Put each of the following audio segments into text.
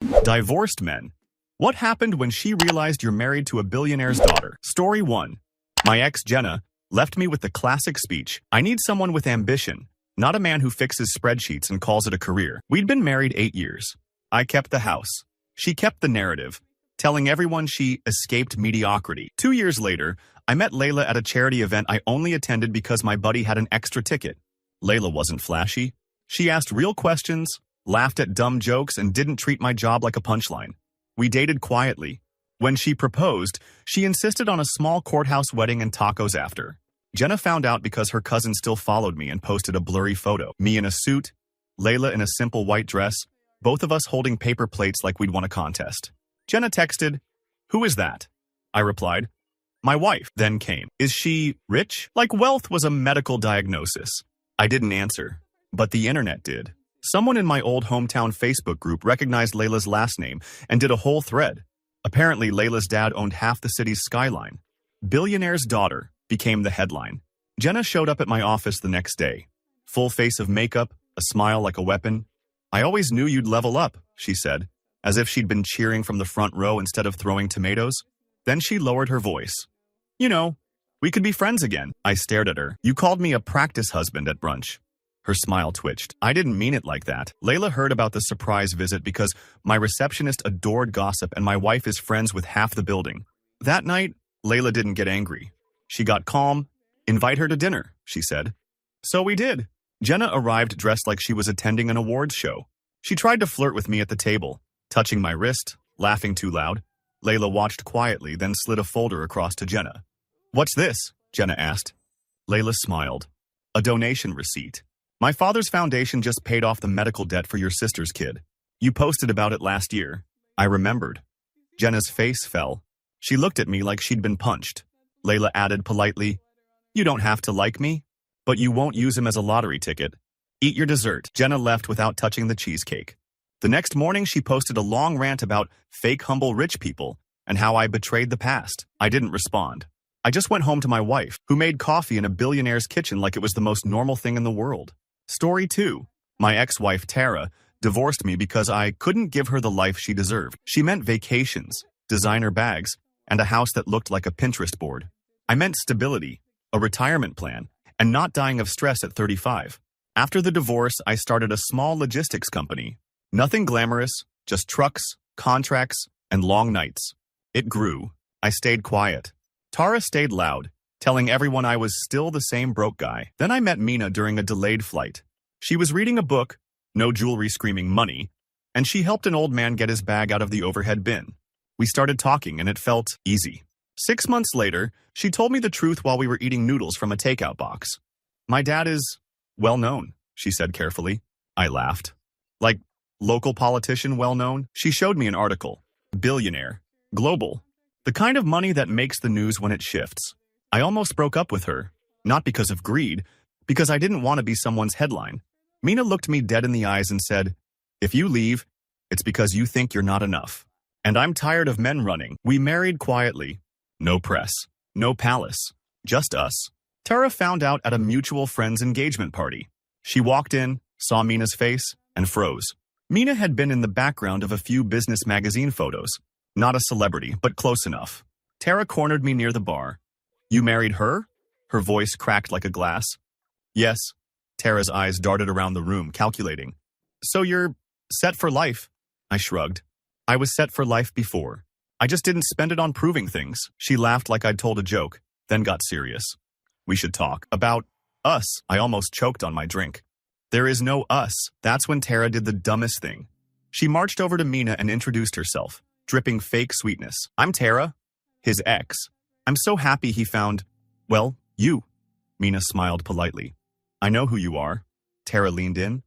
Divorced men. What happened when she realized you're married to a billionaire's daughter? Story 1. My ex, Jenna, left me with the classic speech, "I need someone with ambition, not a man who fixes spreadsheets and calls it a career." We'd been married 8 years. I kept the house. She kept the narrative, telling everyone she escaped mediocrity. 2 years later, I met Layla at a charity event I only attended because my buddy had an extra ticket. Layla wasn't flashy. She asked real questions, laughed at dumb jokes, and didn't treat my job like a punchline. We dated quietly. When she proposed, she insisted on a small courthouse wedding and tacos after. Jenna found out because her cousin still followed me and posted a blurry photo. Me in a suit, Layla in a simple white dress, both of us holding paper plates like we'd won a contest. Jenna texted, "Who is that?" I replied, "My wife." Then came, "Is she rich?" Like wealth was a medical diagnosis. I didn't answer, but the internet did. Someone in my old hometown Facebook group recognized Layla's last name and did a whole thread. Apparently, Layla's dad owned half the city's skyline. "Billionaire's daughter" became the headline. Jenna showed up at my office the next day. Full face of makeup, a smile like a weapon. "I always knew you'd level up," she said, as if she'd been cheering from the front row instead of throwing tomatoes. Then she lowered her voice. "You know, we could be friends again." I stared at her. "You called me a practice husband at brunch." Her smile twitched. "I didn't mean it like that." Layla heard about the surprise visit because my receptionist adored gossip and my wife is friends with half the building. That night, Layla didn't get angry. She got calm. "Invite her to dinner," she said. So we did. Jenna arrived dressed like she was attending an awards show. She tried to flirt with me at the table, touching my wrist, laughing too loud. Layla watched quietly, then slid a folder across to Jenna. "What's this?" Jenna asked. Layla smiled. "A donation receipt. My father's foundation just paid off the medical debt for your sister's kid. You posted about it last year." I remembered. Jenna's face fell. She looked at me like she'd been punched. Layla added politely, "You don't have to like me, but you won't use him as a lottery ticket. Eat your dessert." Jenna left without touching the cheesecake. The next morning, she posted a long rant about fake humble rich people and how I betrayed the past. I didn't respond. I just went home to my wife, who made coffee in a billionaire's kitchen like it was the most normal thing in the world. Story 2. My ex-wife, Tara, divorced me because I couldn't give her the life she deserved. She meant vacations, designer bags, and a house that looked like a Pinterest board. I meant stability, a retirement plan, and not dying of stress at 35. After the divorce, I started a small logistics company. Nothing glamorous, just trucks, contracts, and long nights. It grew. I stayed quiet. Tara stayed loud, telling everyone I was still the same broke guy. Then I met Mina during a delayed flight. She was reading a book, no jewelry screaming money, and she helped an old man get his bag out of the overhead bin. We started talking and it felt easy. 6 months later, she told me the truth while we were eating noodles from a takeout box. "My dad is well known," she said carefully. I laughed. "Like local politician well known?" She showed me an article. Billionaire. Global. The kind of money that makes the news when it shifts. I almost broke up with her, not because of greed, because I didn't want to be someone's headline. Mina looked me dead in the eyes and said, "If you leave, it's because you think you're not enough. And I'm tired of men running." We married quietly. No press. No palace. Just us. Tara found out at a mutual friend's engagement party. She walked in, saw Mina's face, and froze. Mina had been in the background of a few business magazine photos. Not a celebrity, but close enough. Tara cornered me near the bar. "You married her?" Her voice cracked like a glass. "Yes." Tara's eyes darted around the room, calculating. "So you're set for life?" I shrugged. "I was set for life before. I just didn't spend it on proving things." She laughed like I'd told a joke, then got serious. "We should talk about us." I almost choked on my drink. "There is no us." That's when Tara did the dumbest thing. She marched over to Mina and introduced herself, dripping fake sweetness. "I'm Tara, his ex. I'm so happy he found, well, you." Mina smiled politely. "I know who you are." Tara leaned in.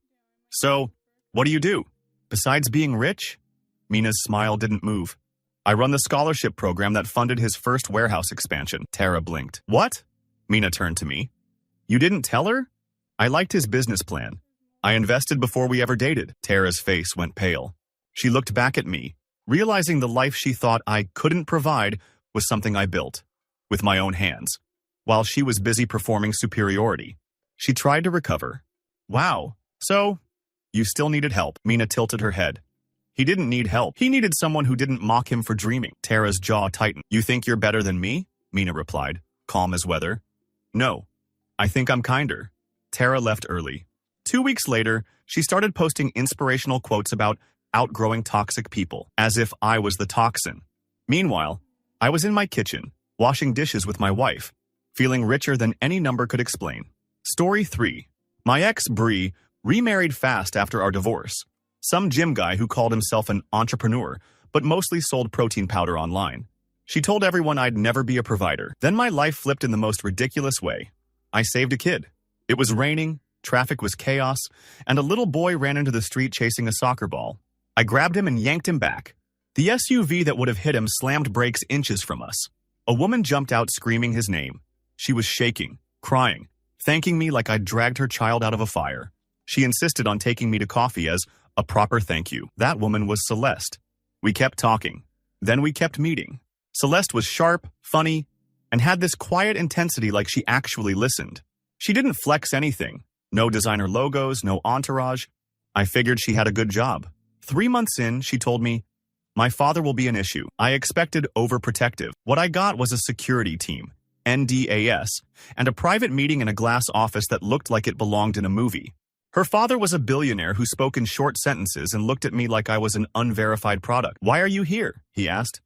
"So, what do you do? Besides being rich?" Mina's smile didn't move. "I run the scholarship program that funded his first warehouse expansion." Tara blinked. "What?" Mina turned to me. "You didn't tell her?" "I liked his business plan. I invested before we ever dated." Tara's face went pale. She looked back at me, realizing the life she thought I couldn't provide was something I built, with my own hands, while she was busy performing superiority. She tried to recover. "Wow, so you still needed help." Mina tilted her head. He didn't need help. He needed someone who didn't mock him for dreaming. Tara's jaw tightened. You think you're better than me? Mina replied, calm as weather. No, I think I'm kinder. Tara left early. 2 weeks later, she started posting inspirational quotes about outgrowing toxic people, as if I was the toxin. Meanwhile, I was in my kitchen, washing dishes with my wife, feeling richer than any number could explain. Story 3. My ex, Bree, remarried fast after our divorce. Some gym guy who called himself an entrepreneur, but mostly sold protein powder online. She told everyone I'd never be a provider. Then my life flipped in the most ridiculous way. I saved a kid. It was raining, traffic was chaos, and a little boy ran into the street chasing a soccer ball. I grabbed him and yanked him back. The SUV that would have hit him slammed brakes inches from us. A woman jumped out screaming his name. She was shaking, crying, thanking me like I'd dragged her child out of a fire. She insisted on taking me to coffee as a proper thank you. That woman was Celeste. We kept talking. Then we kept meeting. Celeste was sharp, funny, and had this quiet intensity like she actually listened. She didn't flex anything. No designer logos, no entourage. I figured she had a good job. 3 months in, she told me, my father will be an issue. I expected overprotective. What I got was a security team, NDAS, and a private meeting in a glass office that looked like it belonged in a movie. Her father was a billionaire who spoke in short sentences and looked at me like I was an unverified product. Why are you here? He asked.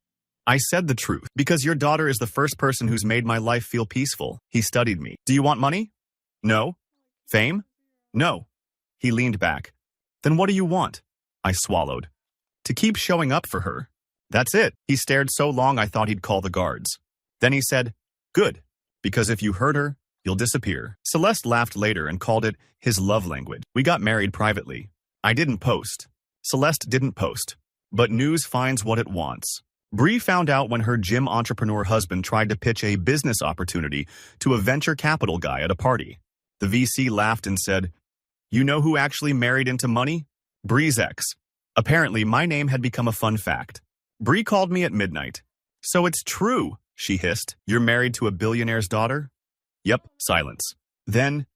I said the truth. Because your daughter is the first person who's made my life feel peaceful. He studied me. Do you want money? No. Fame? No. He leaned back. Then what do you want? I swallowed. To keep showing up for her. That's it. He stared so long I thought he'd call the guards. Then he said, good, because if you hurt her, you'll disappear. Celeste laughed later and called it his love language. We got married privately. I didn't post. Celeste didn't post. But news finds what it wants. Bree found out when her gym entrepreneur husband tried to pitch a business opportunity to a venture capital guy at a party. The VC laughed and said, you know who actually married into money? Bree's ex. Apparently, my name had become a fun fact. Bree called me at midnight. So it's true, she hissed. You're married to a billionaire's daughter? Yep, silence. Then,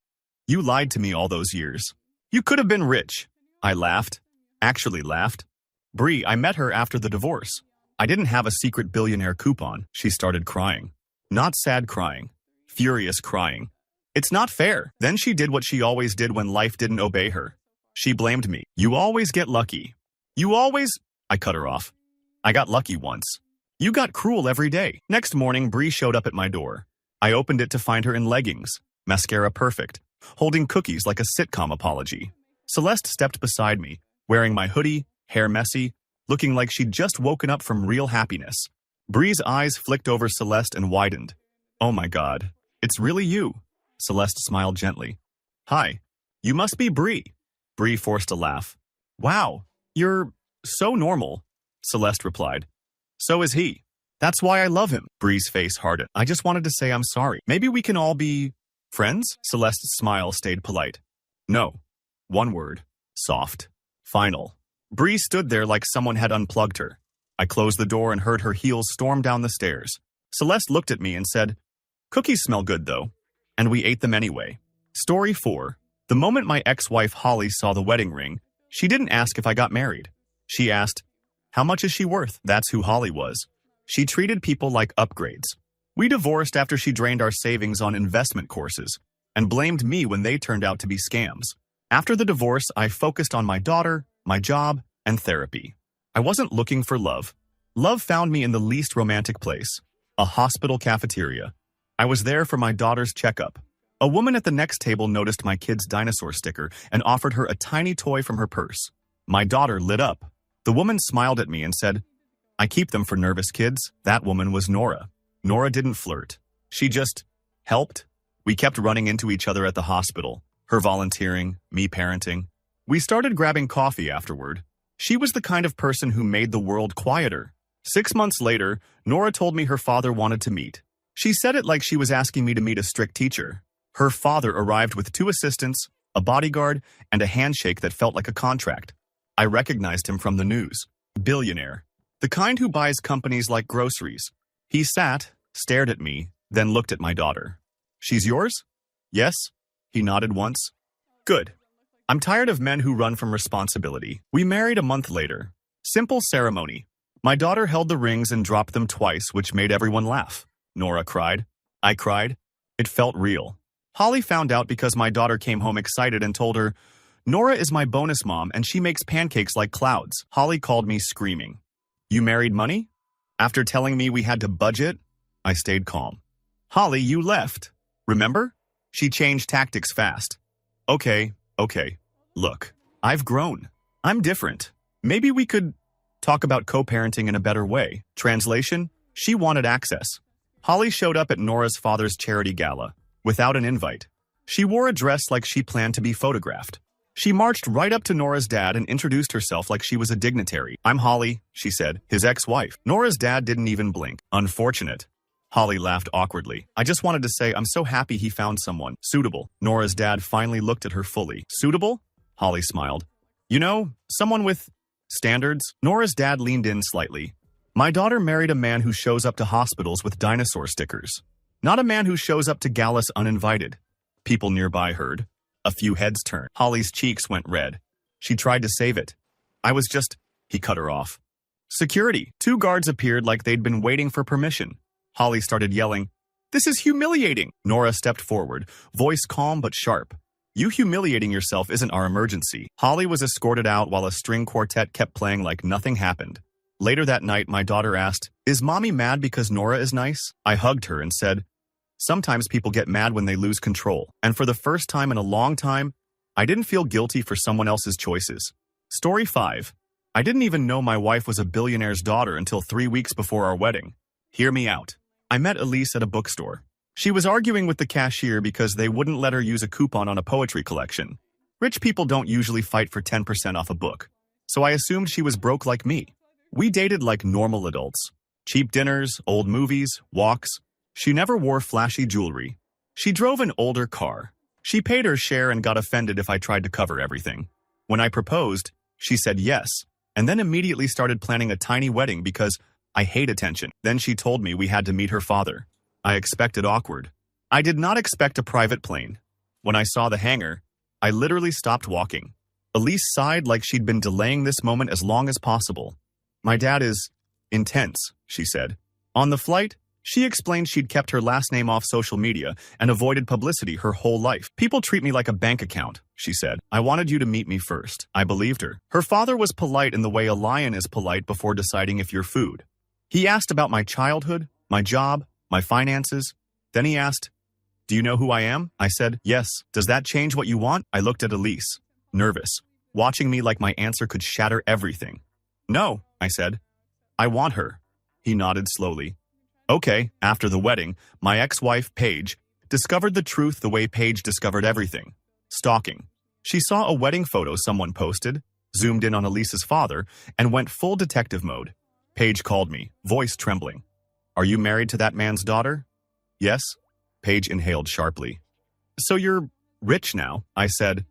you lied to me all those years. You could have been rich. I laughed. Actually laughed. Bree, I met her after the divorce. I didn't have a secret billionaire coupon. She started crying. Not sad crying. Furious crying. It's not fair. Then she did what she always did when life didn't obey her. She blamed me. You always get lucky. You always... I cut her off. I got lucky once. You got cruel every day. Next morning, Bree showed up at my door. I opened it to find her in leggings, mascara perfect, holding cookies like a sitcom apology. Celeste stepped beside me, wearing my hoodie, hair messy, looking like she'd just woken up from real happiness. Bree's eyes flicked over Celeste and widened. Oh my God, it's really you. Celeste smiled gently. Hi, you must be Bree. Bree forced a laugh. Wow, you're so normal, Celeste replied. So is he. That's why I love him. Bree's face hardened. I just wanted to say I'm sorry. Maybe we can all be friends? Celeste's smile stayed polite. No. One word. Soft. Final. Bree stood there like someone had unplugged her. I closed the door and heard her heels storm down the stairs. Celeste looked at me and said, cookies smell good though. And we ate them anyway. Story 4. The moment my ex-wife Holly saw the wedding ring, she didn't ask if I got married. She asked, how much is she worth? That's who Holly was. She treated people like upgrades. We divorced after she drained our savings on investment courses and blamed me when they turned out to be scams. After the divorce, I focused on my daughter, my job, and therapy. I wasn't looking for love. Love found me in the least romantic place, a hospital cafeteria. I was there for my daughter's checkup. A woman at the next table noticed my kid's dinosaur sticker and offered her a tiny toy from her purse. My daughter lit up. The woman smiled at me and said, I keep them for nervous kids. That woman was Nora. Nora didn't flirt. She just helped. We kept running into each other at the hospital, her volunteering, me parenting. We started grabbing coffee afterward. She was the kind of person who made the world quieter. 6 months later, Nora told me her father wanted to meet. She said it like she was asking me to meet a strict teacher. Her father arrived with 2 assistants, a bodyguard, and a handshake that felt like a contract. I recognized him from the news. Billionaire. The kind who buys companies like groceries. He sat, stared at me, then looked at my daughter. She's yours? Yes. He nodded once. Good. I'm tired of men who run from responsibility. We married a month later. Simple ceremony. My daughter held the rings and dropped them twice, which made everyone laugh. Nora cried. I cried. It felt real. Holly found out because my daughter came home excited and told her, Nora is my bonus mom and she makes pancakes like clouds. Holly called me screaming. You married money? After telling me we had to budget, I stayed calm. Holly, you left. Remember? She changed tactics fast. Okay. Look, I've grown. I'm different. Maybe we could talk about co-parenting in a better way. Translation, she wanted access. Holly showed up at Nora's father's charity gala, without an invite. She wore a dress like she planned to be photographed. She marched right up to Nora's dad and introduced herself like she was a dignitary. I'm Holly, she said, his ex-wife. Nora's dad didn't even blink. Unfortunate. Holly laughed awkwardly. I just wanted to say I'm so happy he found someone suitable. Nora's dad finally looked at her fully. Suitable? Holly smiled. You know, someone with standards? Nora's dad leaned in slightly. My daughter married a man who shows up to hospitals with dinosaur stickers. Not a man who shows up to galas uninvited. People nearby heard. A few heads turned. Holly's cheeks went red. She tried to save it. He cut her off. Security. 2 guards appeared like they'd been waiting for permission. Holly started yelling, This is humiliating. Nora stepped forward, voice calm but sharp. You humiliating yourself isn't our emergency. Holly was escorted out while a string quartet kept playing like nothing happened. Later that night, my daughter asked, Is mommy mad because Nora is nice? I hugged her and said, Sometimes people get mad when they lose control, and for the first time in a long time, I didn't feel guilty for someone else's choices. Story 5. I didn't even know my wife was a billionaire's daughter until 3 weeks before our wedding. Hear me out. I met Elise at a bookstore. She was arguing with the cashier because they wouldn't let her use a coupon on a poetry collection. Rich people don't usually fight for 10% off a book, so I assumed she was broke like me. We dated like normal adults. Cheap dinners, old movies, walks. She never wore flashy jewelry. She drove an older car. She paid her share and got offended if I tried to cover everything. When I proposed, she said yes, and then immediately started planning a tiny wedding because I hate attention. Then she told me we had to meet her father. I expected awkward. I did not expect a private plane. When I saw the hangar, I literally stopped walking. Elise sighed like she'd been delaying this moment as long as possible. My dad is intense, she said. On the flight, she explained she'd kept her last name off social media and avoided publicity her whole life. People treat me like a bank account, she said. I wanted you to meet me first. I believed her. Her father was polite in the way a lion is polite before deciding if you're food. He asked about my childhood, my job, my finances. Then he asked, Do you know who I am? I said, yes. Does that change what you want? I looked at Elise, nervous, watching me like my answer could shatter everything. No, I said. I want her. He nodded slowly. Okay, after the wedding, my ex-wife, Paige, discovered the truth the way Paige discovered everything. Stalking. She saw a wedding photo someone posted, zoomed in on Elise's father, and went full detective mode. Paige called me, voice trembling. Are you married to that man's daughter? Yes. Paige inhaled sharply. So you're rich now, I said.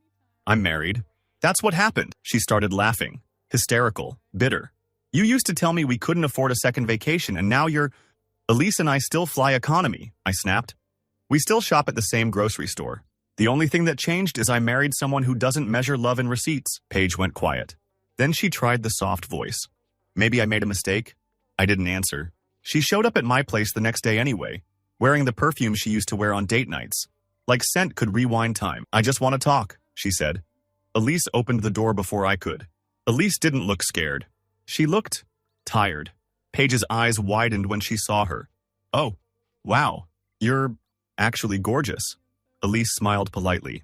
I'm married. That's what happened. She started laughing, hysterical, bitter. You used to tell me we couldn't afford a second vacation, and now you're... Elise and I still fly economy, I snapped. We still shop at the same grocery store. The only thing that changed is I married someone who doesn't measure love in receipts. Paige went quiet. Then she tried the soft voice. Maybe I made a mistake? I didn't answer. She showed up at my place the next day anyway, wearing the perfume she used to wear on date nights. Like scent could rewind time. I just want to talk, she said. Elise opened the door before I could. Elise didn't look scared. She looked tired. Paige's eyes widened when she saw her. Oh, wow, you're actually gorgeous. Elise smiled politely.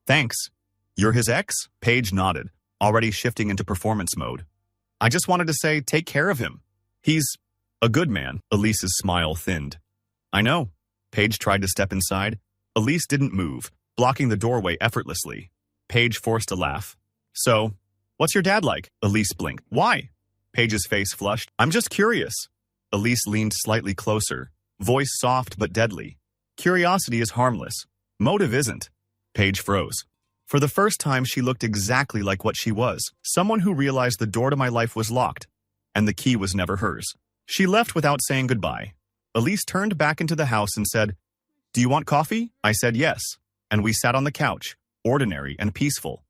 Thanks. You're his ex? Paige nodded, already shifting into performance mode. I just wanted to say, take care of him. He's a good man. Elise's smile thinned. I know. Paige tried to step inside. Elise didn't move, blocking the doorway effortlessly. Paige forced a laugh. So, what's your dad like? Elise blinked. Why? Paige's face flushed. I'm just curious. Elise leaned slightly closer, voice soft but deadly. Curiosity is harmless. Motive isn't. Paige froze. For the first time, she looked exactly like what she was, someone who realized the door to my life was locked, and the key was never hers. She left without saying goodbye. Elise turned back into the house and said, Do you want coffee? I said yes, and we sat on the couch, ordinary and peaceful.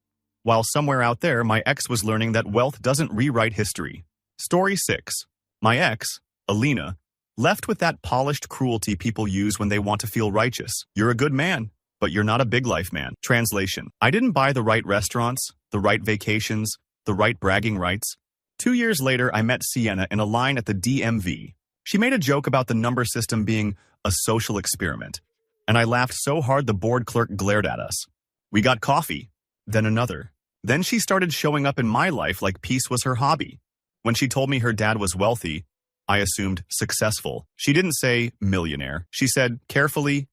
while somewhere out there my ex was learning that wealth doesn't rewrite history. Story 6. My ex, Alina, left with that polished cruelty people use when they want to feel righteous. You're a good man, but you're not a big life man. Translation. I didn't buy the right restaurants, the right vacations, the right bragging rights. 2 years later, I met Sienna in a line at the DMV. She made a joke about the number system being a social experiment, and I laughed so hard the board clerk glared at us. We got coffee, then another. Then she started showing up in my life like peace was her hobby. When she told me her dad was wealthy, I assumed successful. She didn't say millionaire. She said, carefully,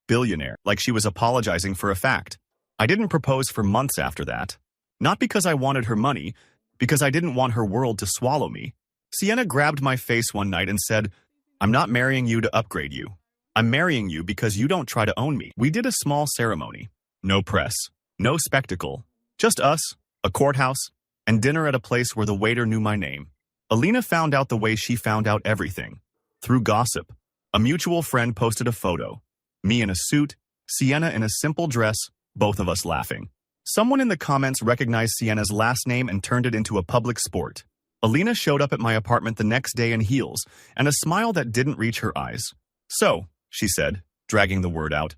billionaire, like she was apologizing for a fact. I didn't propose for months after that. Not because I wanted her money, because I didn't want her world to swallow me. Sienna grabbed my face one night and said, I'm not marrying you to upgrade you. I'm marrying you because you don't try to own me. We did a small ceremony. No press, no spectacle. Just us, a courthouse, and dinner at a place where the waiter knew my name. Alina found out the way she found out everything. Through gossip. A mutual friend posted a photo. Me in a suit, Sienna in a simple dress, both of us laughing. Someone in the comments recognized Sienna's last name and turned it into a public sport. Alina showed up at my apartment the next day in heels and a smile that didn't reach her eyes. So, she said, dragging the word out,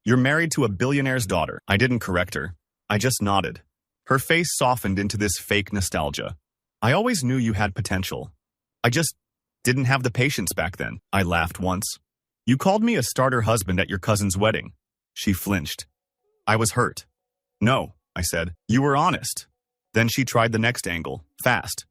you're married to a billionaire's daughter. I didn't correct her. I just nodded. Her face softened into this fake nostalgia. I always knew you had potential. I just didn't have the patience back then. I laughed once. You called me a starter husband at your cousin's wedding. She flinched. I was hurt. No, I said. You were honest. Then she tried the next angle, fast.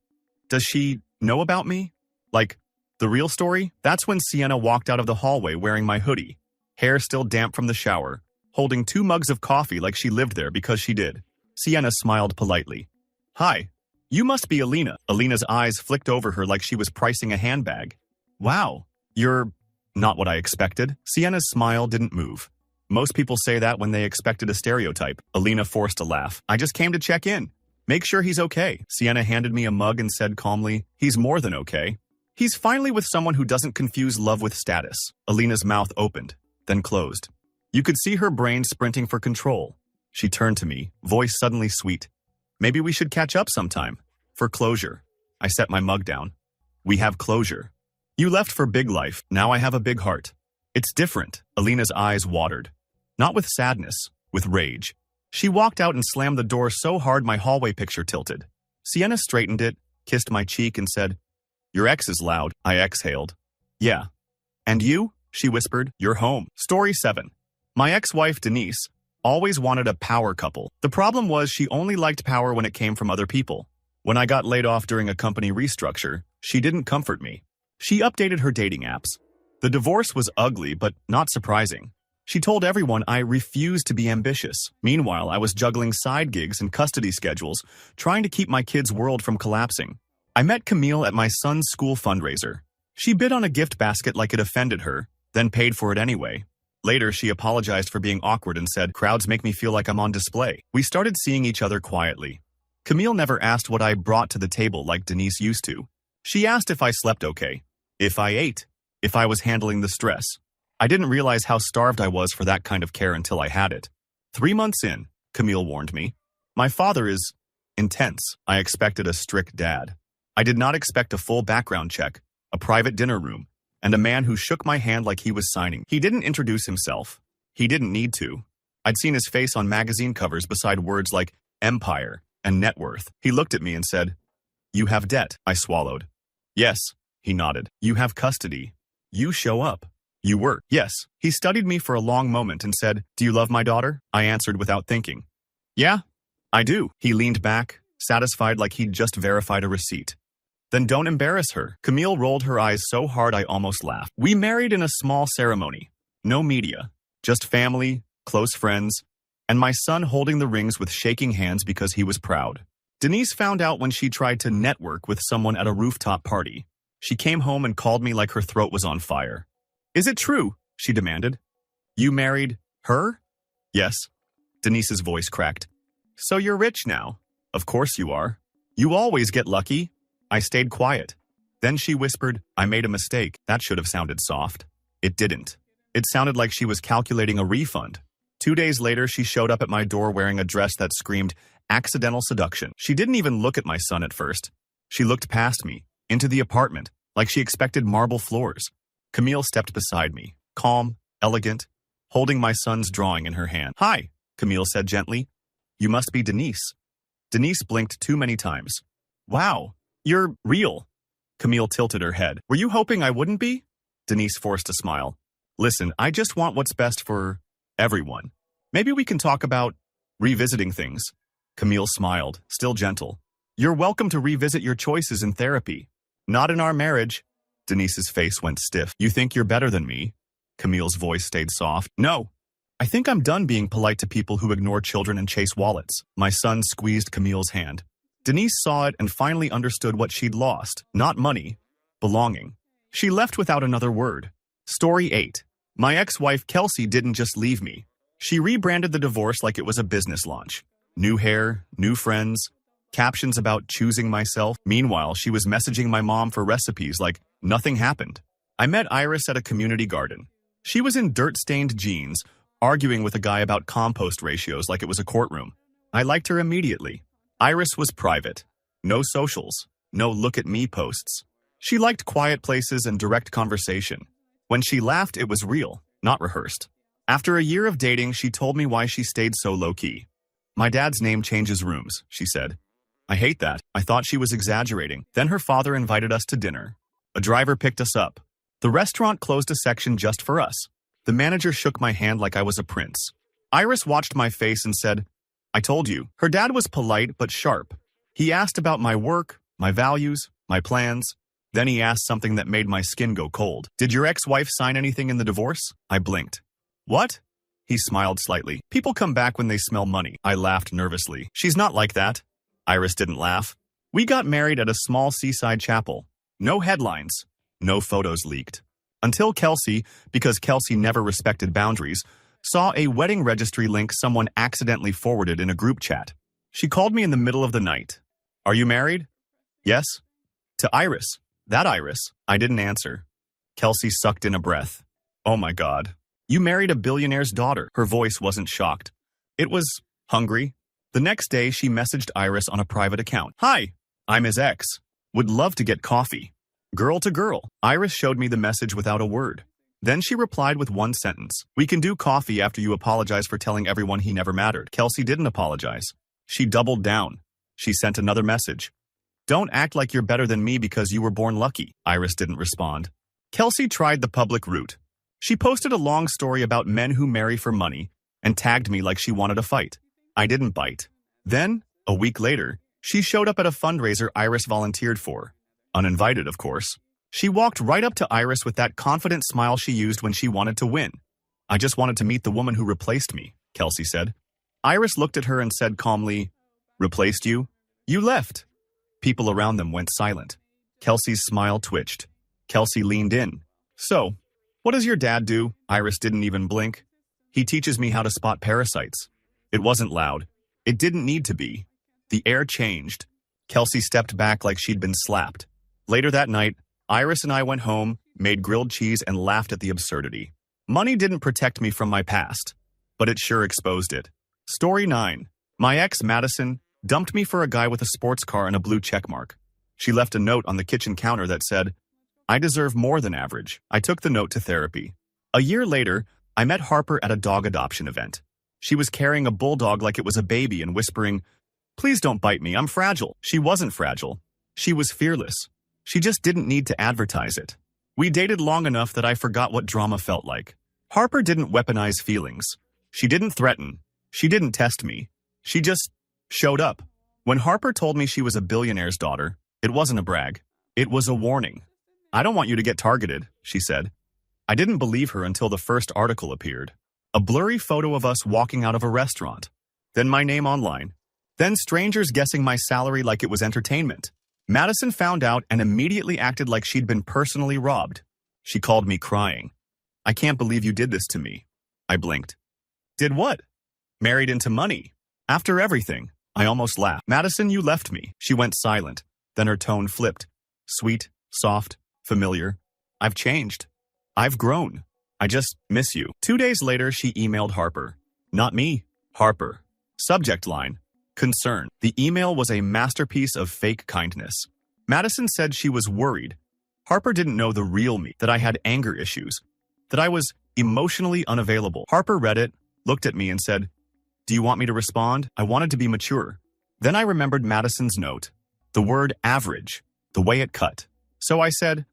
Does she know about me? Like, the real story? That's when Sienna walked out of the hallway wearing my hoodie, hair still damp from the shower, holding 2 mugs of coffee like she lived there because she did. Sienna smiled politely. Hi, you must be Alina. Alina's eyes flicked over her like she was pricing a handbag. Wow, you're not what I expected. Sienna's smile didn't move. Most people say that when they expected a stereotype. Alina forced a laugh. I just came to check in. Make sure he's okay. Sienna handed me a mug and said calmly, he's more than okay. He's finally with someone who doesn't confuse love with status. Alina's mouth opened, then closed. You could see her brain sprinting for control. She turned to me, voice suddenly sweet. Maybe we should catch up sometime. For closure. I set my mug down. We have closure. You left for big life, now I have a big heart. It's different. Alina's eyes watered. Not with sadness, with rage. She walked out and slammed the door so hard my hallway picture tilted. Sienna straightened it, kissed my cheek and said, your ex is loud. I exhaled. Yeah. And you? She whispered, you're home. Story 7. My ex-wife Denise always wanted a power couple. The problem was she only liked power when it came from other people. When I got laid off during a company restructure, she didn't comfort me. She updated her dating apps. The divorce was ugly, but not surprising. She told everyone I refused to be ambitious. Meanwhile, I was juggling side gigs and custody schedules, trying to keep my kids' world from collapsing. I met Camille at my son's school fundraiser. She bid on a gift basket like it offended her, then paid for it anyway. Later, she apologized for being awkward and said, crowds make me feel like I'm on display. We started seeing each other quietly. Camille never asked what I brought to the table like Denise used to. She asked if I slept okay, if I ate, if I was handling the stress. I didn't realize how starved I was for that kind of care until I had it. 3 months in, Camille warned me. My father is intense. I expected a strict dad. I did not expect a full background check, a private dinner room, and a man who shook my hand like he was signing. He didn't introduce himself. He didn't need to. I'd seen his face on magazine covers beside words like empire and net worth. He looked at me and said, you have debt. I swallowed. Yes, he nodded. You have custody. You show up. You work. Yes. He studied me for a long moment and said, do you love my daughter? I answered without thinking. Yeah, I do. He leaned back, satisfied like he'd just verified a receipt. Then don't embarrass her. Camille rolled her eyes so hard I almost laughed. We married in a small ceremony. No media. Just family, close friends, and my son holding the rings with shaking hands because he was proud. Denise found out when she tried to network with someone at a rooftop party. She came home and called me like her throat was on fire. Is it true? She demanded. You married her? Yes. Denise's voice cracked. So you're rich now? Of course you are. You always get lucky. I stayed quiet. Then she whispered, I made a mistake. That should have sounded soft. It didn't. It sounded like she was calculating a refund. 2 days later, she showed up at my door wearing a dress that screamed, accidental seduction. She didn't even look at my son at first. She looked past me, into the apartment, like she expected marble floors. Camille stepped beside me, calm, elegant, holding my son's drawing in her hand. "Hi," Camille said gently. "You must be Denise." Denise blinked too many times. "Wow, you're real." Camille tilted her head. "Were you hoping I wouldn't be?" Denise forced a smile. "Listen, I just want what's best for everyone. Maybe we can talk about revisiting things." Camille smiled, still gentle. "You're welcome to revisit your choices in therapy. Not in our marriage." Denise's face went stiff. "You think you're better than me?" Camille's voice stayed soft. "No. I think I'm done being polite to people who ignore children and chase wallets." My son squeezed Camille's hand. Denise saw it and finally understood what she'd lost. Not money. Belonging. She left without another word. Story 8. My ex-wife Kelsey didn't just leave me. She rebranded the divorce like it was a business launch. New hair, new friends, captions about choosing myself. Meanwhile, she was messaging my mom for recipes like nothing happened. I met Iris at a community garden. She was in dirt-stained jeans, arguing with a guy about compost ratios like it was a courtroom. I liked her immediately. Iris was private. No socials. No look at me posts. She liked quiet places and direct conversation. When she laughed, it was real, not rehearsed. After a year of dating, she told me why she stayed so low-key. "My dad's name changes rooms," she said. I hate that. I thought she was exaggerating. Then her father invited us to dinner. A driver picked us up. The restaurant closed a section just for us. The manager shook my hand like I was a prince. Iris watched my face and said, "I told you." Her dad was polite but sharp. He asked about my work, my values, my plans. Then he asked something that made my skin go cold. "Did your ex-wife sign anything in the divorce?" I blinked. "What?" He smiled slightly. "People come back when they smell money." I laughed nervously. "She's not like that." Iris didn't laugh. "We got married at a small seaside chapel. No headlines. No photos leaked. Until Kelsey, because Kelsey never respected boundaries, saw a wedding registry link someone accidentally forwarded in a group chat. She called me in the middle of the night. "Are you married?" "Yes." "To Iris." "That Iris." I didn't answer. Kelsey sucked in a breath. "Oh my God. You married a billionaire's daughter." Her voice wasn't shocked. It was hungry. The next day, she messaged Iris on a private account. "Hi, I'm his ex. Would love to get coffee." Girl to girl. Iris showed me the message without a word. Then she replied with one sentence. "We can do coffee after you apologize for telling everyone he never mattered." Kelsey didn't apologize. She doubled down. She sent another message. "Don't act like you're better than me because you were born lucky." Iris didn't respond. Kelsey tried the public route. She posted a long story about men who marry for money and tagged me like she wanted a fight. I didn't bite. Then, a week later, she showed up at a fundraiser Iris volunteered for. Uninvited, of course. She walked right up to Iris with that confident smile she used when she wanted to win. "I just wanted to meet the woman who replaced me," Kelsey said. Iris looked at her and said calmly, "Replaced you? You left." People around them went silent. Kelsey's smile twitched. Kelsey leaned in. "So, what does your dad do?" Iris didn't even blink. "He teaches me how to spot parasites." It wasn't loud. It didn't need to be. The air changed. Kelsey stepped back like she'd been slapped. Later that night, Iris and I went home, made grilled cheese, and laughed at the absurdity. Money didn't protect me from my past, but it sure exposed it. Story 9. My ex, Madison, dumped me for a guy with a sports car and a blue checkmark. She left a note on the kitchen counter that said, "I deserve more than average." I took the note to therapy. A year later, I met Harper at a dog adoption event. She was carrying a bulldog like it was a baby and whispering, "Please don't bite me, I'm fragile." She wasn't fragile. She was fearless. She just didn't need to advertise it. We dated long enough that I forgot what drama felt like. Harper didn't weaponize feelings. She didn't threaten. She didn't test me. She just showed up. When Harper told me she was a billionaire's daughter, it wasn't a brag. It was a warning. "I don't want you to get targeted," she said. I didn't believe her until the first article appeared. A blurry photo of us walking out of a restaurant. Then my name online. Then strangers guessing my salary like it was entertainment. Madison found out and immediately acted like she'd been personally robbed. She called me crying. "I can't believe you did this to me." I blinked. "Did what?" "Married into money. After everything." I almost laughed. "Madison, you left me." She went silent. Then her tone flipped. Sweet, soft, familiar. "I've changed. I've grown. I just miss you." 2 days later, she emailed Harper. Not me. Harper. Subject line: Concern. The email was a masterpiece of fake kindness. Madison said she was worried. Harper didn't know the real me, that I had anger issues, that I was emotionally unavailable. Harper read it, looked at me and said, "Do you want me to respond?" I wanted to be mature. Then I remembered Madison's note, the word average, the way it cut. So I said,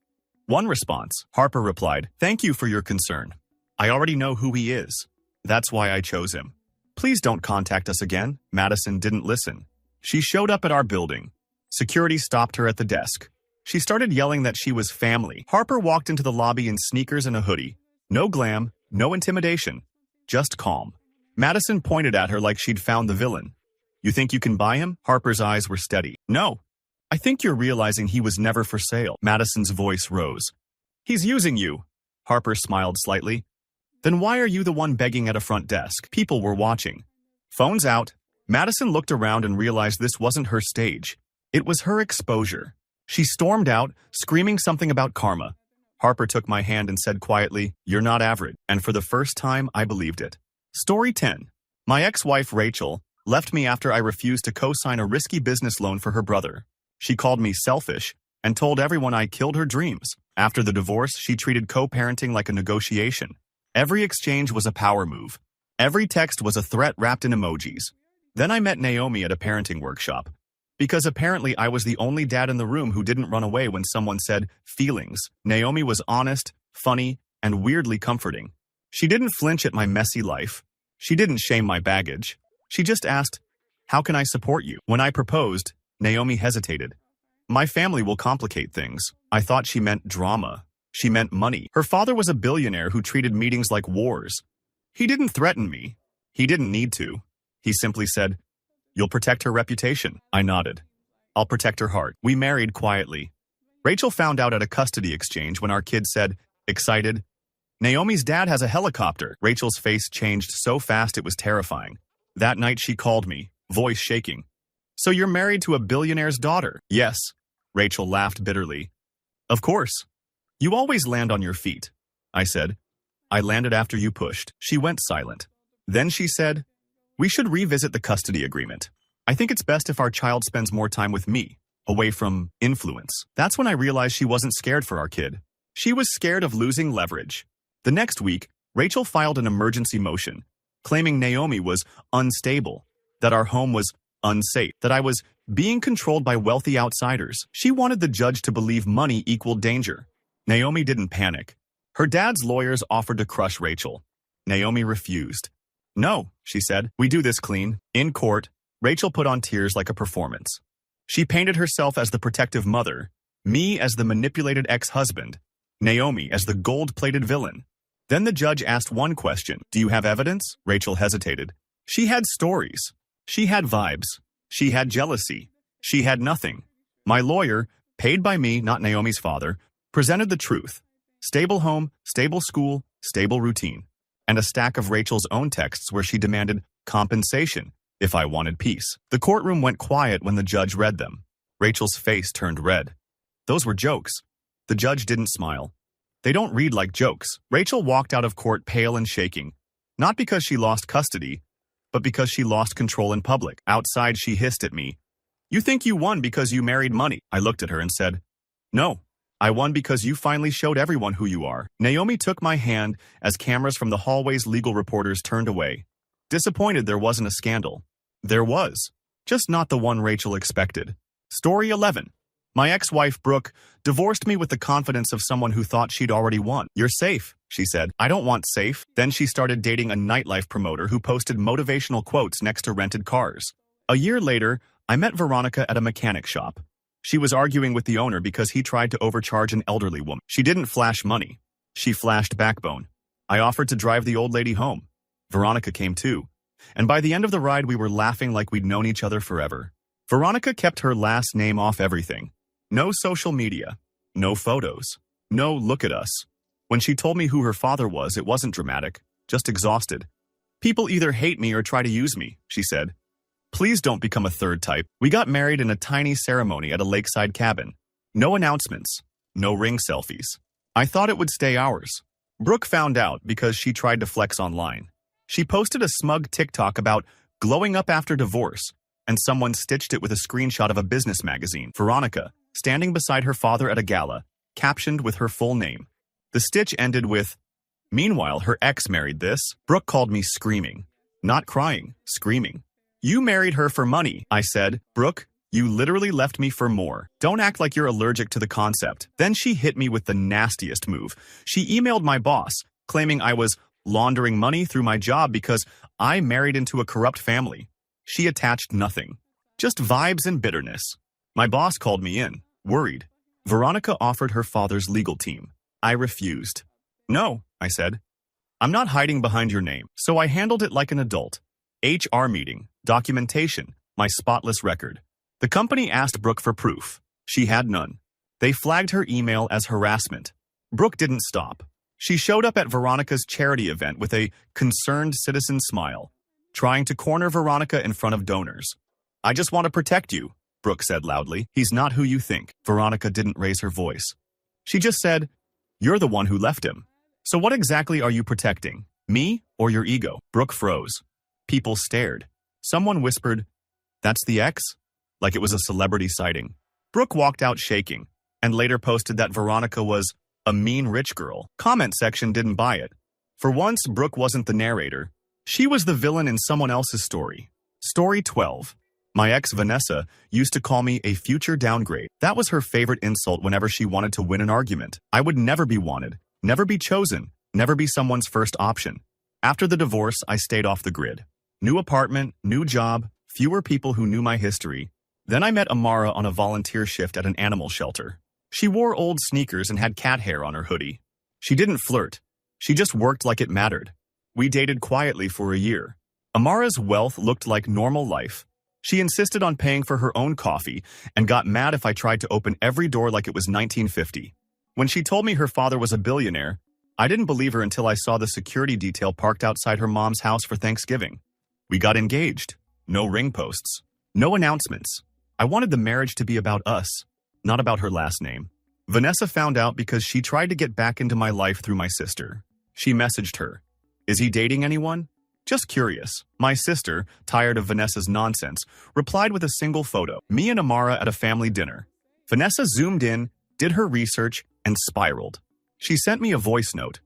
"One response." Harper replied, "Thank you for your concern. I already know who he is. That's why I chose him. Please don't contact us again." Madison didn't listen. She showed up at our building. Security stopped her at the desk. She started yelling that she was family. Harper walked into the lobby in sneakers and a hoodie. No glam, no intimidation, just calm. Madison pointed at her like she'd found the villain. "You think you can buy him?" Harper's eyes were steady. "No. I think you're realizing he was never for sale." Madison's voice rose. "He's using you." Harper smiled slightly. "Then why are you the one begging at a front desk?" People were watching. Phones out. Madison looked around and realized this wasn't her stage. It was her exposure. She stormed out, screaming something about karma. Harper took my hand and said quietly, "You're not average." And for the first time, I believed it. Story 10. My ex-wife, Rachel, left me after I refused to co-sign a risky business loan for her brother. She called me selfish and told everyone I killed her dreams. After the divorce, she treated co-parenting like a negotiation. Every exchange was a power move. Every text was a threat wrapped in emojis. Then I met Naomi at a parenting workshop. Because apparently I was the only dad in the room who didn't run away when someone said feelings. Naomi was honest, funny, and weirdly comforting. She didn't flinch at my messy life. She didn't shame my baggage. She just asked, "How can I support you?" When I proposed, Naomi hesitated. "My family will complicate things." I thought she meant drama. She meant money. Her father was a billionaire who treated meetings like wars. He didn't threaten me. He didn't need to. He simply said, "You'll protect her reputation." I nodded. "I'll protect her heart." We married quietly. Rachel found out at a custody exchange when our kid said, excited, "Naomi's dad has a helicopter." Rachel's face changed so fast it was terrifying. That night she called me, voice shaking. "So you're married to a billionaire's daughter?" "Yes." Rachel laughed bitterly. "Of course. You always land on your feet." I said, "I landed after you pushed." She went silent. Then she said, "We should revisit the custody agreement. I think it's best if our child spends more time with me, away from influence." That's when I realized she wasn't scared for our kid. She was scared of losing leverage. The next week, Rachel filed an emergency motion, claiming Naomi was unstable, that our home was unsafe, that I was being controlled by wealthy outsiders. She wanted the judge to believe money equaled danger. Naomi didn't panic. Her dad's lawyers offered to crush Rachel. Naomi refused. "No," she said, "we do this clean." In court, Rachel put on tears like a performance. She painted herself as the protective mother, me as the manipulated ex-husband, Naomi as the gold-plated villain. Then the judge asked one question, "Do you have evidence?" Rachel hesitated. She had stories. She had vibes. She had jealousy. She had nothing. My lawyer, paid by me, not Naomi's father, presented the truth. Stable home, stable school, stable routine. And a stack of Rachel's own texts where she demanded compensation if I wanted peace. The courtroom went quiet when the judge read them. Rachel's face turned red. Those were jokes. The judge didn't smile. They don't read like jokes. Rachel walked out of court pale and shaking, not because she lost custody, but because she lost control in public. Outside, she hissed at me. "You think you won because you married money?" I looked at her and said, "No. I won because you finally showed everyone who you are." Naomi took my hand as cameras from the hallway's legal reporters turned away. Disappointed there wasn't a scandal. There was, just not the one Rachel expected. Story 11. My ex-wife, Brooke, divorced me with the confidence of someone who thought she'd already won. "You're safe," she said. "I don't want safe." Then she started dating a nightlife promoter who posted motivational quotes next to rented cars. A year later, I met Veronica at a mechanic shop. She was arguing with the owner because he tried to overcharge an elderly woman. She didn't flash money. She flashed backbone. I offered to drive the old lady home. Veronica came too. And by the end of the ride, we were laughing like we'd known each other forever. Veronica kept her last name off everything. No social media. No photos. No look at us. When she told me who her father was, it wasn't dramatic, just exhausted. "People either hate me or try to use me," she said. "Please don't become a third type." We got married in a tiny ceremony at a lakeside cabin. No announcements. No ring selfies. I thought it would stay ours. Brooke found out because she tried to flex online. She posted a smug TikTok about glowing up after divorce and someone stitched it with a screenshot of a business magazine. Veronica, standing beside her father at a gala, captioned with her full name. The stitch ended with, "Meanwhile, her ex married this." Brooke called me screaming. Not crying, screaming. "You married her for money," I said. "Brooke, you literally left me for more. Don't act like you're allergic to the concept." Then she hit me with the nastiest move. She emailed my boss, claiming I was laundering money through my job because I married into a corrupt family. She attached nothing, just vibes and bitterness. My boss called me in, worried. Veronica offered her father's legal team. I refused. "No," I said. "I'm not hiding behind your name." So I handled it like an adult. HR meeting, documentation, my spotless record. The company asked Brooke for proof. She had none. They flagged her email as harassment. Brooke didn't stop. She showed up at Veronica's charity event with a concerned citizen smile, trying to corner Veronica in front of donors. "I just want to protect you," Brooke said loudly. "He's not who you think." Veronica didn't raise her voice. She just said, "You're the one who left him. So what exactly are you protecting? Me or your ego?" Brooke froze. People stared. Someone whispered, "That's the ex?" Like it was a celebrity sighting. Brooke walked out shaking, and later posted that Veronica was a mean rich girl. Comment section didn't buy it. For once, Brooke wasn't the narrator. She was the villain in someone else's story. Story 12. My ex Vanessa used to call me a future downgrade. That was her favorite insult whenever she wanted to win an argument. I would never be wanted, never be chosen, never be someone's first option. After the divorce, I stayed off the grid. New apartment, new job, fewer people who knew my history. Then I met Amara on a volunteer shift at an animal shelter. She wore old sneakers and had cat hair on her hoodie. She didn't flirt. She just worked like it mattered. We dated quietly for a year. Amara's wealth looked like normal life. She insisted on paying for her own coffee and got mad if I tried to open every door like it was 1950. When she told me her father was a billionaire, I didn't believe her until I saw the security detail parked outside her mom's house for Thanksgiving. We got engaged. No ring posts. No announcements. I wanted the marriage to be about us, not about her last name. Vanessa found out because she tried to get back into my life through my sister. She messaged her. "Is he dating anyone?" Just curious. My sister, tired of Vanessa's nonsense, replied with a single photo. Me and Amara at a family dinner. Vanessa zoomed in, did her research, and spiraled. She sent me a voice note.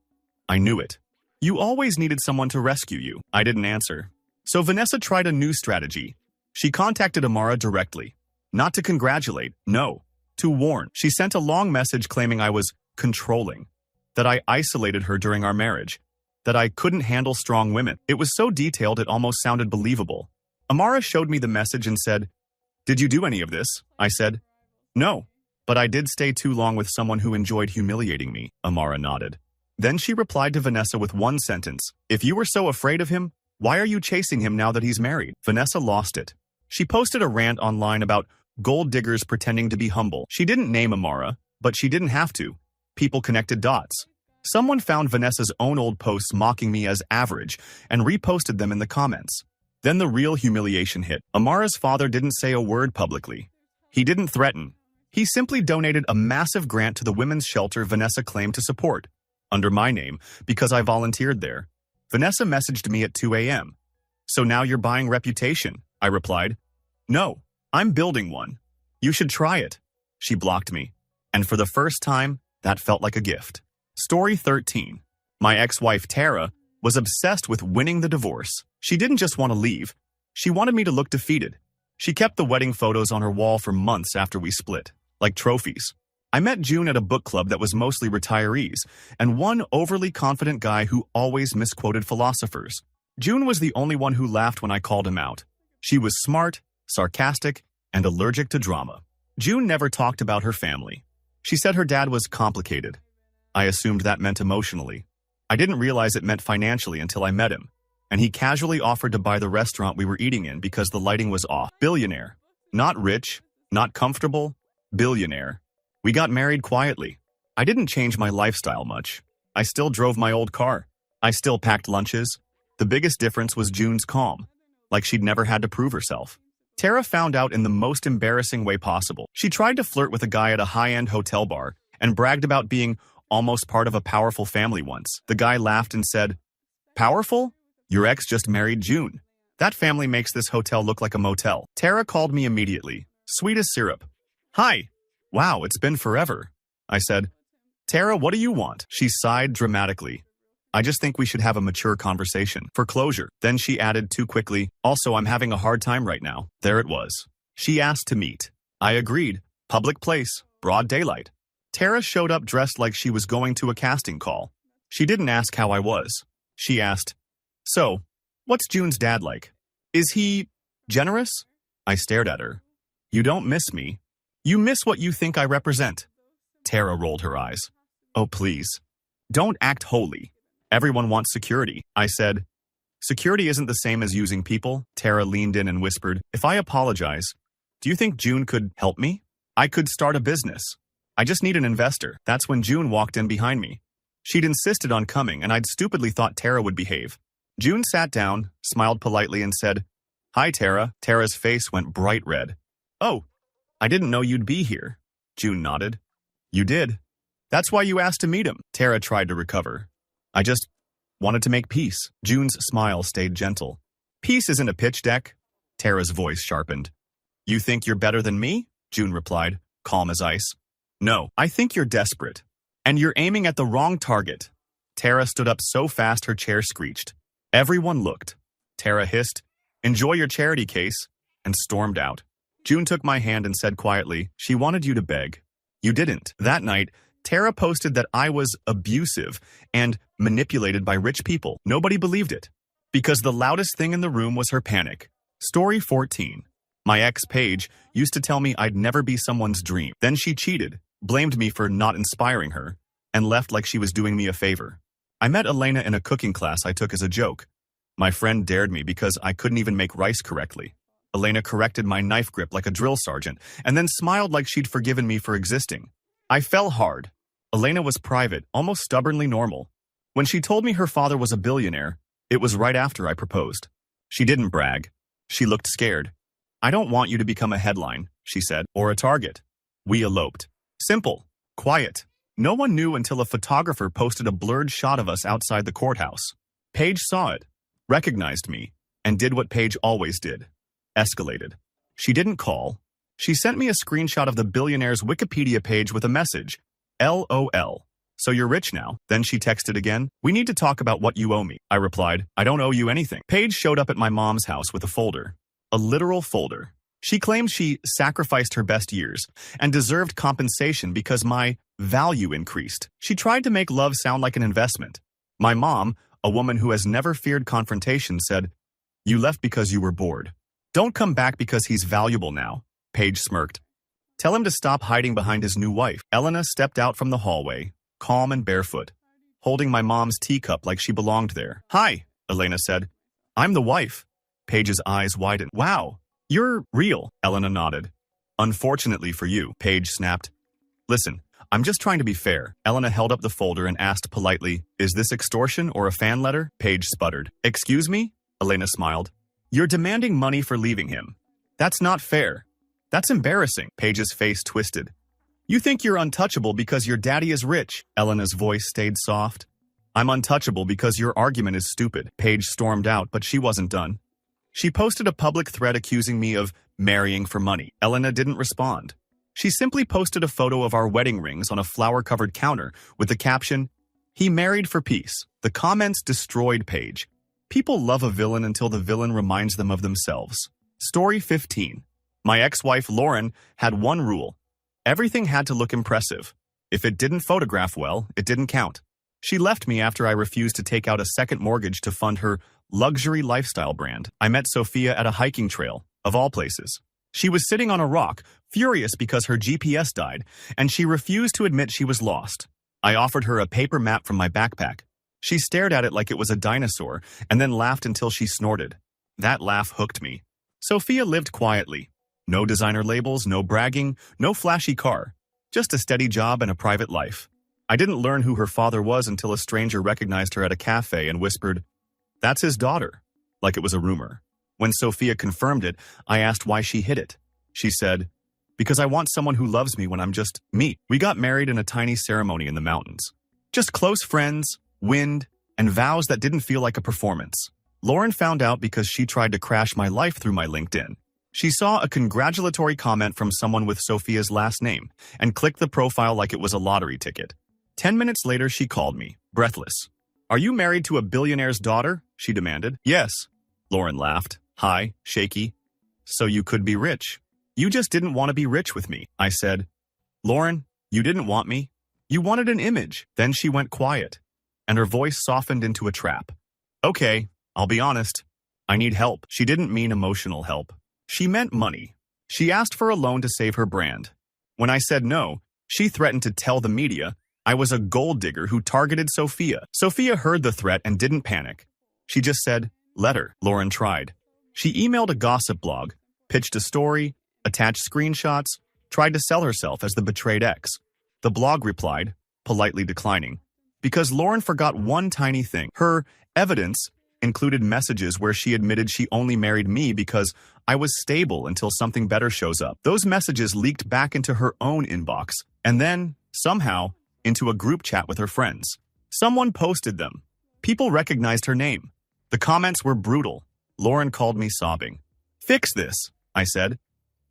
I knew it. "You always needed someone to rescue you." I didn't answer. So Vanessa tried a new strategy. She contacted Amara directly. Not to congratulate, no, to warn. She sent a long message claiming I was controlling, that I isolated her during our marriage, that I couldn't handle strong women. It was so detailed it almost sounded believable. Amara showed me the message and said, "Did you do any of this?" I said, "No, but I did stay too long with someone who enjoyed humiliating me." Amara nodded. Then she replied to Vanessa with one sentence. "If you were so afraid of him, why are you chasing him now that he's married?" Vanessa lost it. She posted a rant online about gold diggers pretending to be humble. She didn't name Amara, but she didn't have to. People connected dots. Someone found Vanessa's own old posts mocking me as average and reposted them in the comments. Then the real humiliation hit. Amara's father didn't say a word publicly. He didn't threaten. He simply donated a massive grant to the women's shelter Vanessa claimed to support, under my name, because I volunteered there. Vanessa messaged me at 2 a.m. "So now you're buying reputation," I replied. "No. I'm building one. You should try it." She blocked me. And for the first time, that felt like a gift. Story 13. My ex-wife, Tara, was obsessed with winning the divorce. She didn't just want to leave. She wanted me to look defeated. She kept the wedding photos on her wall for months after we split, like trophies. I met June at a book club that was mostly retirees, and one overly confident guy who always misquoted philosophers. June was the only one who laughed when I called him out. She was smart, sarcastic, and allergic to drama. June never talked about her family. She said her dad was complicated. I assumed that meant emotionally. I didn't realize it meant financially until I met him, and he casually offered to buy the restaurant we were eating in because the lighting was off. Billionaire. Not rich, not comfortable, billionaire. We got married quietly. I didn't change my lifestyle much. I still drove my old car. I still packed lunches. The biggest difference was June's calm, like she'd never had to prove herself. Tara found out in the most embarrassing way possible. She tried to flirt with a guy at a high-end hotel bar and bragged about being almost part of a powerful family once. The guy laughed and said, "Powerful? Your ex just married June. That family makes this hotel look like a motel. Tara called me immediately, sweet as syrup. Hi. Wow, it's been forever. I said, Tara, what do you want? She sighed dramatically. I just think we should have a mature conversation for closure. Then she added too quickly, also, I'm having a hard time right now. There it was. She asked to meet. I agreed. Public place, broad daylight. Tara showed up dressed like she was going to a casting call. She didn't ask how I was. She asked, so, what's June's dad like? Is he generous? I stared at her. You don't miss me. You miss what you think I represent. Tara rolled her eyes. Oh, please. Don't act holy. Everyone wants security. I said, security isn't the same as using people. Tara leaned in and whispered, if I apologize, do you think June could help me? I could start a business. I just need an investor. That's when June walked in behind me. She'd insisted on coming, and I'd stupidly thought Tara would behave. June sat down, smiled politely, and said, Hi, Tara. Tara's face went bright red. Oh, I didn't know you'd be here. June nodded. You did. That's why you asked to meet him. Tara tried to recover. I just wanted to make peace. June's smile stayed gentle. Peace isn't a pitch deck. Tara's voice sharpened. You think you're better than me? June replied, calm as ice. No, I think you're desperate. And you're aiming at the wrong target. Tara stood up so fast her chair screeched. Everyone looked. Tara hissed, enjoy your charity case, and stormed out. June took my hand and said quietly, she wanted you to beg. You didn't. That night, Tara posted that I was abusive and manipulated by rich people. Nobody believed it, because the loudest thing in the room was her panic. Story 14. My ex, Paige, used to tell me I'd never be someone's dream. Then she cheated, blamed me for not inspiring her, and left like she was doing me a favor. I met Elena in a cooking class I took as a joke. My friend dared me because I couldn't even make rice correctly. Elena corrected my knife grip like a drill sergeant, and then smiled like she'd forgiven me for existing. I fell hard. Elena was private, almost stubbornly normal. When she told me her father was a billionaire, it was right after I proposed. She didn't brag. She looked scared. I don't want you to become a headline, she said, or a target. We eloped. Simple. Quiet. No one knew until a photographer posted a blurred shot of us outside the courthouse. Paige saw it, recognized me, and did what Paige always did. Escalated. She didn't call. She sent me a screenshot of the Billionaire's Wikipedia page with a message. LOL. So you're rich now? Then she texted again. We need to talk about what you owe me. I replied, I don't owe you anything. Paige showed up at my mom's house with a folder. A literal folder. She claimed she sacrificed her best years and deserved compensation because my value increased. She tried to make love sound like an investment. My mom, a woman who has never feared confrontation, said, You left because you were bored. Don't come back because he's valuable now. Paige smirked. Tell him to stop hiding behind his new wife. Elena stepped out from the hallway, calm and barefoot, holding my mom's teacup like she belonged there. Hi, Elena said. I'm the wife. Paige's eyes widened. Wow, you're real, Elena nodded. Unfortunately for you, Paige snapped. Listen, I'm just trying to be fair. Elena held up the folder and asked politely, Is this extortion or a fan letter? Paige sputtered. Excuse me? Elena smiled. You're demanding money for leaving him. That's not fair. That's embarrassing. Paige's face twisted. You think you're untouchable because your daddy is rich. Elena's voice stayed soft. I'm untouchable because your argument is stupid. Paige stormed out, but she wasn't done. She posted a public thread accusing me of marrying for money. Elena didn't respond. She simply posted a photo of our wedding rings on a flower-covered counter with the caption, He married for peace. The comments destroyed Paige. People love a villain until the villain reminds them of themselves. Story 15. My ex-wife Lauren had one rule. Everything had to look impressive. If it didn't photograph well, it didn't count. She left me after I refused to take out a second mortgage to fund her luxury lifestyle brand. I met Sophia at a hiking trail, of all places. She was sitting on a rock, furious because her GPS died, and she refused to admit she was lost. I offered her a paper map from my backpack. She stared at it like it was a dinosaur, and then laughed until she snorted. That laugh hooked me. Sophia lived quietly. No designer labels, no bragging, no flashy car. Just a steady job and a private life. I didn't learn who her father was until a stranger recognized her at a cafe and whispered, That's his daughter, like it was a rumor. When Sophia confirmed it, I asked why she hid it. She said, Because I want someone who loves me when I'm just me. We got married in a tiny ceremony in the mountains. Just close friends, wind, and vows that didn't feel like a performance. Lauren found out because she tried to crash my life through my LinkedIn. She saw a congratulatory comment from someone with Sophia's last name and clicked the profile like it was a lottery ticket. 10 minutes later, she called me, breathless. "Are you married to a billionaire's daughter?" she demanded. "Yes." Lauren laughed. "Hi, shaky. So you could be rich." "You just didn't want to be rich with me," I said. "Lauren, you didn't want me. You wanted an image." Then she went quiet, and her voice softened into a trap. "Okay, I'll be honest. I need help." She didn't mean emotional help. She meant money. She asked for a loan to save her brand. When I said no, she threatened to tell the media I was a gold digger who targeted Sophia. Sophia heard the threat and didn't panic. She just said, "Let her." Lauren tried. She emailed a gossip blog, pitched a story, attached screenshots, tried to sell herself as the betrayed ex. The blog replied, politely declining, because Lauren forgot one tiny thing. Her evidence included messages where she admitted she only married me because I was stable until something better shows up. Those messages leaked back into her own inbox, and then, somehow, into a group chat with her friends. Someone posted them. People recognized her name. The comments were brutal. Lauren called me sobbing. "Fix this," I said.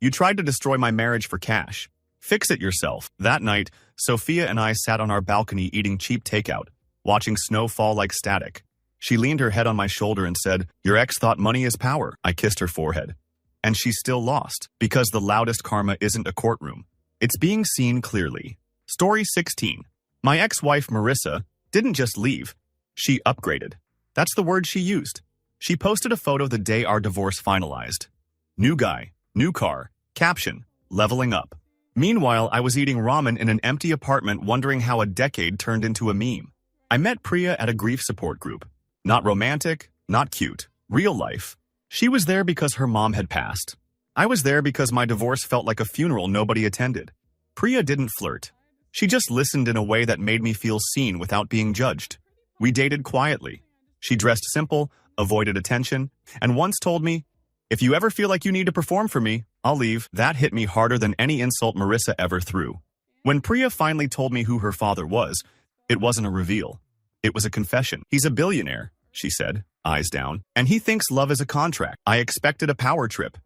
"You tried to destroy my marriage for cash. Fix it yourself." That night, Sophia and I sat on our balcony eating cheap takeout, watching snow fall like static. She leaned her head on my shoulder and said, "Your ex thought money is power." I kissed her forehead. And she still lost, because the loudest karma isn't a courtroom. It's being seen clearly. Story 16. My ex-wife, Marissa, didn't just leave. She upgraded. That's the word she used. She posted a photo the day our divorce finalized. New guy, new car, caption, leveling up. Meanwhile, I was eating ramen in an empty apartment wondering how a decade turned into a meme. I met Priya at a grief support group. Not romantic, not cute, real life. She was there because her mom had passed. I was there because my divorce felt like a funeral nobody attended. Priya didn't flirt. She just listened in a way that made me feel seen without being judged. We dated quietly. She dressed simple, avoided attention, and once told me, "If you ever feel like you need to perform for me, I'll leave." That hit me harder than any insult Marissa ever threw. When Priya finally told me who her father was, it wasn't a reveal. It was a confession. "He's a billionaire," she said, eyes down, "and he thinks love is a contract." I expected a power trip.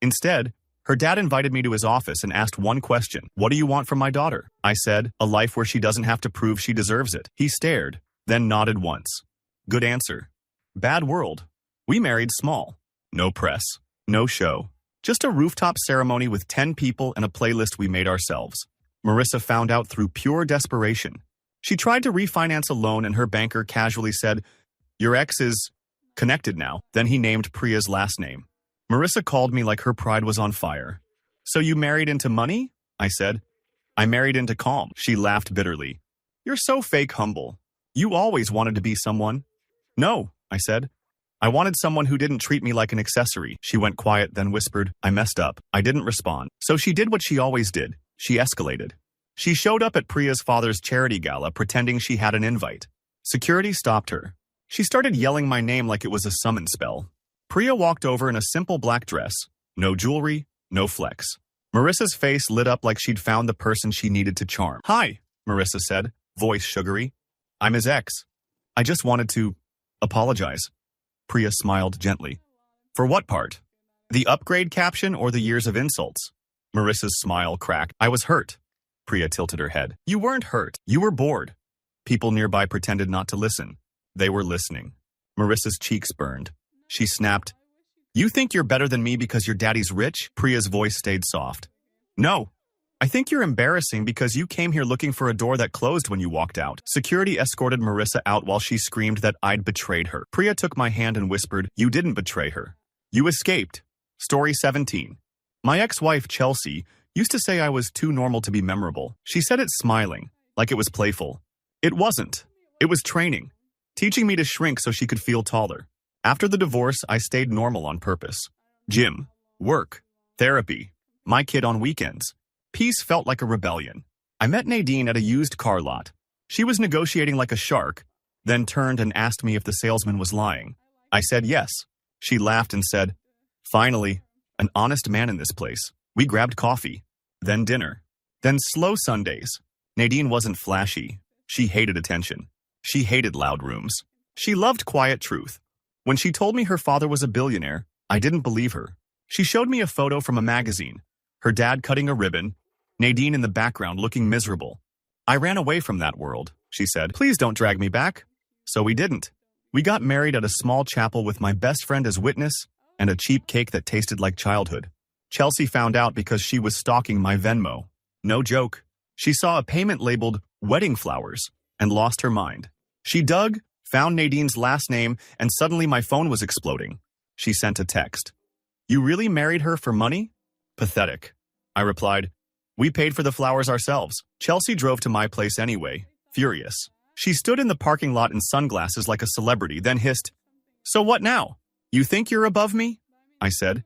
Instead, her dad invited me to his office and asked one question. "What do you want from my daughter?" I said, "A life where she doesn't have to prove she deserves it." He stared, then nodded once. "Good answer." Bad world. We married small. No press. No show. Just a rooftop ceremony with 10 people and a playlist we made ourselves. Marissa found out through pure desperation. She tried to refinance a loan and her banker casually said, "Your ex is connected now." Then he named Priya's last name. Marissa called me like her pride was on fire. "So you married into money?" I said. "I married into calm." She laughed bitterly. "You're so fake humble. You always wanted to be someone." "No," I said. "I wanted someone who didn't treat me like an accessory." She went quiet, then whispered, "I messed up." I didn't respond. So she did what she always did. She escalated. She showed up at Priya's father's charity gala pretending she had an invite. Security stopped her. She started yelling my name like it was a summon spell. Priya walked over in a simple black dress. No jewelry, no flex. Marissa's face lit up like she'd found the person she needed to charm. "Hi," Marissa said, voice sugary. "I'm his ex. I just wanted to apologize." Priya smiled gently. "For what part? The upgrade caption or the years of insults?" Marissa's smile cracked. "I was hurt." Priya tilted her head. "You weren't hurt. You were bored." People nearby pretended not to listen. They were listening. Marissa's cheeks burned. She snapped, "You think you're better than me because your daddy's rich?" Priya's voice stayed soft. "No. I think you're embarrassing because you came here looking for a door that closed when you walked out." Security escorted Marissa out while she screamed that I'd betrayed her. Priya took my hand and whispered, "You didn't betray her. You escaped." Story 17. My ex-wife, Chelsea, used to say I was too normal to be memorable. She said it smiling, like it was playful. It wasn't. It was training, teaching me to shrink so she could feel taller. After the divorce, I stayed normal on purpose. Gym, work, therapy, my kid on weekends. Peace felt like a rebellion. I met Nadine at a used car lot. She was negotiating like a shark, then turned and asked me if the salesman was lying. I said yes. She laughed and said, "Finally, an honest man in this place." We grabbed coffee, then dinner, then slow Sundays. Nadine wasn't flashy. She hated attention. She hated loud rooms. She loved quiet truth. When she told me her father was a billionaire, I didn't believe her. She showed me a photo from a magazine. Her dad cutting a ribbon, Nadine in the background looking miserable. I ran away from that world, she said. Please don't drag me back. So we didn't. We got married at a small chapel with my best friend as witness and a cheap cake that tasted like childhood. Chelsea found out because she was stalking my Venmo. No joke. She saw a payment labeled wedding flowers and lost her mind. She dug, found Nadine's last name, and suddenly my phone was exploding. She sent a text. You really married her for money? Pathetic. I replied, we paid for the flowers ourselves. Chelsea drove to my place anyway, furious. She stood in the parking lot in sunglasses like a celebrity, then hissed, so what now? You think you're above me? I said,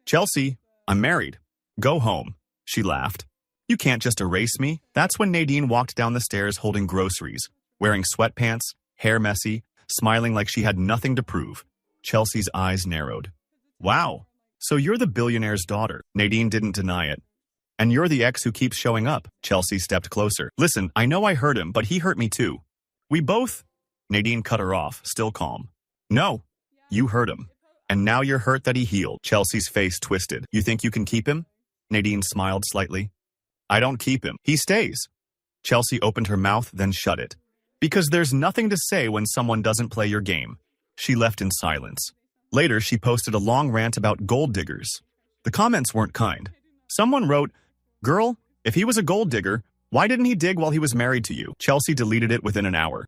Chelsea, I'm married. Go home. She laughed. You can't just erase me. That's when Nadine walked down the stairs holding groceries, wearing sweatpants, hair messy, smiling like she had nothing to prove. Chelsea's eyes narrowed. Wow, so you're the billionaire's daughter. Nadine didn't deny it. And you're the ex who keeps showing up. Chelsea stepped closer. Listen, I know I hurt him, but he hurt me too. We both... Nadine cut her off, still calm. No, you hurt him. And now you're hurt that he healed. Chelsea's face twisted. You think you can keep him? Nadine smiled slightly. I don't keep him. He stays. Chelsea opened her mouth, then shut it. Because there's nothing to say when someone doesn't play your game. She left in silence. Later, she posted a long rant about gold diggers. The comments weren't kind. Someone wrote, Girl, if he was a gold digger, why didn't he dig while he was married to you? Chelsea deleted it within an hour.